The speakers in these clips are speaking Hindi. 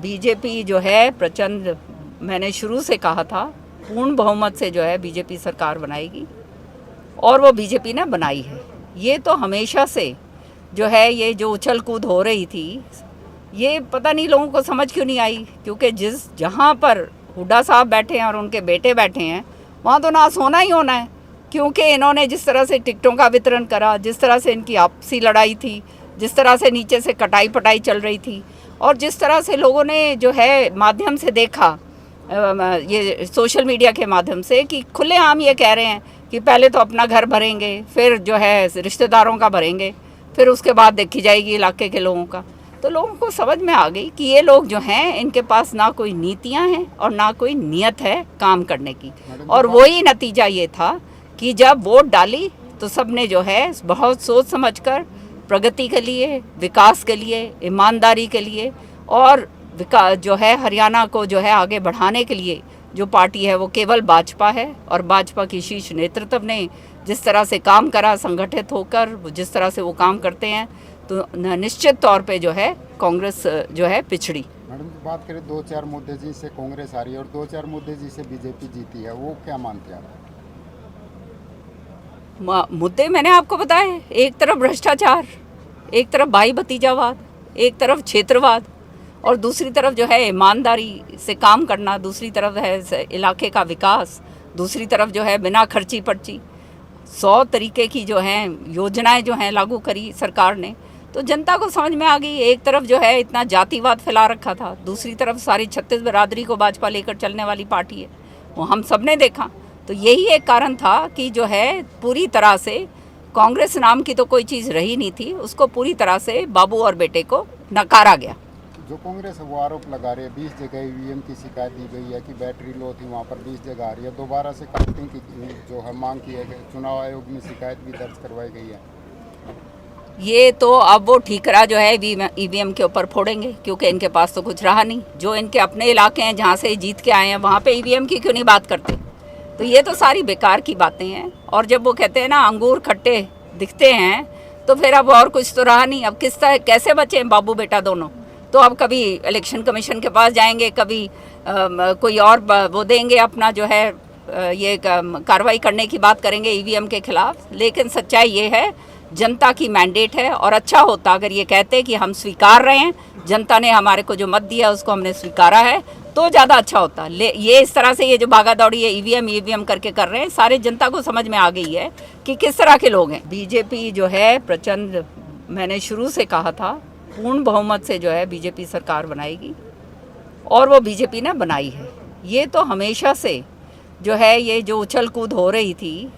बीजेपी जो है प्रचंड, मैंने शुरू से कहा था पूर्ण बहुमत से जो है बीजेपी सरकार बनाएगी और वो बीजेपी ने बनाई है। ये तो हमेशा से जो है ये जो उछल कूद हो रही थी, ये पता नहीं लोगों को समझ क्यों नहीं आई, क्योंकि जहाँ पर हुड्डा साहब बैठे हैं और उनके बेटे बैठे हैं वहाँ तो नाश होना ही होना है। क्योंकि इन्होंने जिस तरह से टिकटों का वितरण करा, जिस तरह से इनकी आपसी लड़ाई थी, जिस तरह से नीचे से कटाई पटाई चल रही थी और जिस तरह से लोगों ने जो है माध्यम से देखा, ये सोशल मीडिया के माध्यम से कि खुलेआम ये कह रहे हैं कि पहले तो अपना घर भरेंगे, फिर जो है रिश्तेदारों का भरेंगे, फिर उसके बाद देखी जाएगी इलाके के लोगों का। तो लोगों को समझ में आ गई कि ये लोग जो हैं इनके पास ना कोई नीतियां हैं और ना कोई नियत है काम करने की। और वही नतीजा ये था कि जब वोट डाली तो सबने जो है बहुत सोच समझकर प्रगति के लिए, विकास के लिए, ईमानदारी के लिए और विकास जो है हरियाणा को जो है आगे बढ़ाने के लिए जो पार्टी है वो केवल भाजपा है। और भाजपा की शीर्ष नेतृत्व ने जिस तरह से काम करा, संगठित होकर जिस तरह से वो काम करते हैं, तो निश्चित तौर पे जो है कांग्रेस जो है पिछड़ी। मैडम बात करें 2-4 मुद्दे जिससे कांग्रेस हारी और 2-4 मुद्दे जिससे बीजेपी जीती है, वो क्या मानते हैं आप? मुद्दे मैंने आपको बताए, एक तरफ भ्रष्टाचार, एक तरफ भाई भतीजावाद, एक तरफ क्षेत्रवाद और दूसरी तरफ जो है ईमानदारी से काम करना, दूसरी तरफ है इलाके का विकास, दूसरी तरफ जो है बिना खर्ची पर्ची 100 तरीके की जो हैं योजनाएं जो हैं लागू करी सरकार ने। तो जनता को समझ में आ गई। एक तरफ जो है इतना जातिवाद फैला रखा था, दूसरी तरफ सारी 36 बिरादरी को भाजपा लेकर चलने वाली पार्टी है, वो हम सब ने देखा। तो यही एक कारण था कि जो है पूरी तरह से कांग्रेस नाम की तो कोई चीज़ रही नहीं थी, उसको पूरी तरह से बाबू और बेटे को नकारा गया। जो कांग्रेस वो आरोप लगा रही है 20 जगह ईवीएम की शिकायत दी गई है कि बैटरी लो थी, वहाँ पर 20 जगह आ रही है, दोबारा से काउंटिंग की जो है मांग की है, चुनाव आयोग में शिकायत भी दर्ज करवाई गई है। ये तो अब वो ठीकरा जो है ईवीएम के ऊपर फोड़ेंगे, क्योंकि इनके पास तो कुछ रहा नहीं। जो इनके अपने इलाके हैं जहाँ से जीत के आए हैं वहाँ पे ईवीएम की क्यों नहीं बात करते? तो ये तो सारी बेकार की बातें हैं। और जब वो कहते हैं ना अंगूर खट्टे दिखते हैं, तो फिर अब और कुछ तो रहा नहीं। अब किस तरह कैसे बचे हैं बाबू बेटा दोनों? तो अब कभी इलेक्शन कमीशन के पास जाएंगे, कभी कोई और वो देंगे अपना जो है ये कार्रवाई करने की बात करेंगे ईवीएम के खिलाफ। लेकिन सच्चाई ये है, जनता की मैंडेट है और अच्छा होता अगर ये कहते कि हम स्वीकार रहे हैं, जनता ने हमारे को जो मत दिया उसको हमने स्वीकारा है, तो ज़्यादा अच्छा होता। ये इस तरह से ये जो भागा दौड़ी है ईवीएम करके कर रहे हैं, सारे जनता को समझ में आ गई है कि किस तरह के लोग हैं। बीजेपी जो है प्रचंड, मैंने शुरू से कहा था पूर्ण बहुमत से जो है बीजेपी सरकार बनाएगी और वो बीजेपी ने बनाई है। ये तो हमेशा से जो है ये जो उछल कूद हो रही थी,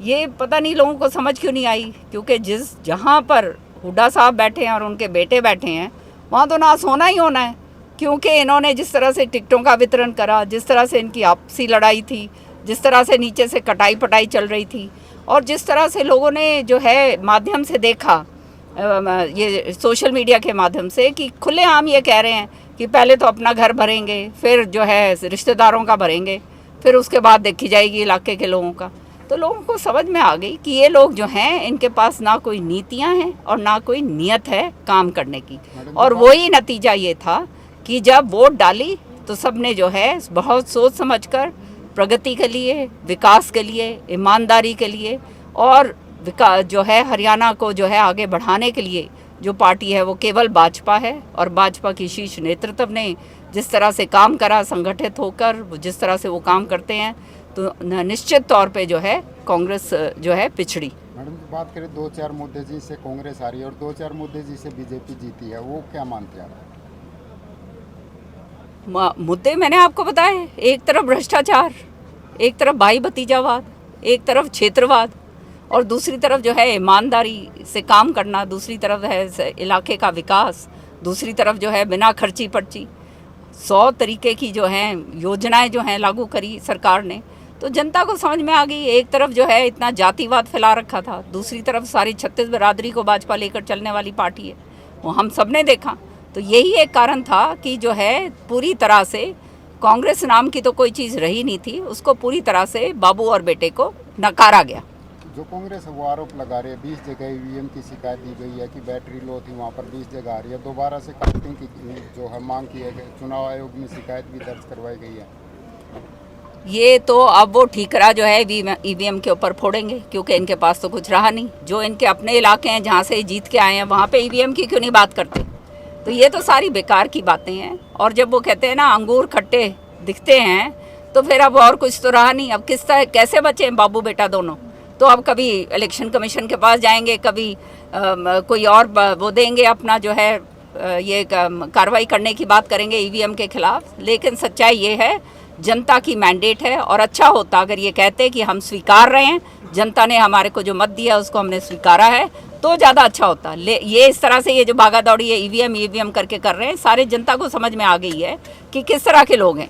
ये पता नहीं लोगों को समझ क्यों नहीं आई, क्योंकि जहाँ पर हुड्डा साहब बैठे हैं और उनके बेटे बैठे हैं वहाँ तो नाश होना ही होना है। क्योंकि इन्होंने जिस तरह से टिकटों का वितरण करा, जिस तरह से इनकी आपसी लड़ाई थी, जिस तरह से नीचे से कटाई पटाई चल रही थी और जिस तरह से लोगों ने जो है माध्यम से देखा, ये सोशल मीडिया के माध्यम से कि खुलेआम ये कह रहे हैं कि पहले तो अपना घर भरेंगे, फिर जो है रिश्तेदारों का भरेंगे, फिर उसके बाद देखी जाएगी इलाके के लोगों का। तो लोगों को समझ में आ गई कि ये लोग जो हैं इनके पास ना कोई नीतियां हैं और ना कोई नियत है काम करने की। और वही नतीजा ये था कि जब वोट डाली तो सबने जो है बहुत सोच समझकर प्रगति के लिए, विकास के लिए, ईमानदारी के लिए और विकास जो है हरियाणा को जो है आगे बढ़ाने के लिए जो पार्टी है वो केवल भाजपा है। और भाजपा की शीर्ष नेतृत्व ने जिस तरह से काम करा, संगठित होकर जिस तरह से वो काम करते हैं, तो निश्चित तौर पे जो है कांग्रेस जो है पिछड़ी। मैडम बात करें 2-4 मुद्दे जिससे कांग्रेस हारी और 2-4 मुद्दे जिससे बीजेपी जीती है, वो क्या मानते हैं आप? मुद्दे मैंने आपको बताए, एक तरफ भ्रष्टाचार, एक तरफ भाई भतीजावाद, एक तरफ क्षेत्रवाद और दूसरी तरफ जो है ईमानदारी से काम करना, दूसरी तरफ है इलाके का विकास, दूसरी तरफ जो है बिना खर्ची पर्ची 100 तरीके की जो हैं योजनाएं जो हैं लागू करी सरकार ने। तो जनता को समझ में आ गई। एक तरफ जो है इतना जातिवाद फैला रखा था, दूसरी तरफ सारी 36 बिरादरी को भाजपा लेकर चलने वाली पार्टी है, वो हम सब ने देखा। तो यही एक कारण था कि जो है पूरी तरह से कांग्रेस नाम की तो कोई चीज़ रही नहीं थी, उसको पूरी तरह से बाबू और बेटे को नकारा गया। जो कांग्रेस है वो आरोप लगा रही है 20 जगह ईवीएम की शिकायत दी गई है कि बैटरी लो थी, वहाँ पर 20 जगह आ रही है। दोबारा से काउंटिंग की जो है मांग की है, चुनाव आयोग में शिकायत भी दर्ज करवाई गई है। ये तो अब वो ठीकरा जो है ईवीएम के ऊपर फोड़ेंगे, क्योंकि इनके पास तो कुछ रहा नहीं। जो इनके अपने इलाके हैं जहाँ से जीत के आए हैं वहाँ पे ईवीएम की क्यों नहीं बात करते? तो ये तो सारी बेकार की बातें हैं। और जब वो कहते हैं ना अंगूर खट्टे दिखते हैं, तो फिर अब और कुछ तो रहा नहीं। अब किस तरह कैसे बचे बाबू बेटा दोनों? तो अब कभी इलेक्शन कमीशन के पास जाएंगे, कभी कोई और वो देंगे अपना जो है ये कार्रवाई करने की बात करेंगे ईवीएम के खिलाफ। लेकिन सच्चाई ये है, जनता की मैंडेट है। और अच्छा होता अगर ये कहते कि हम स्वीकार रहे हैं, जनता ने हमारे को जो मत दिया उसको हमने स्वीकारा है, तो ज़्यादा अच्छा होता। ये इस तरह से ये जो भागा दौड़ी है ईवीएम करके कर रहे हैं, सारे जनता को समझ में आ गई है कि किस तरह के लोग हैं।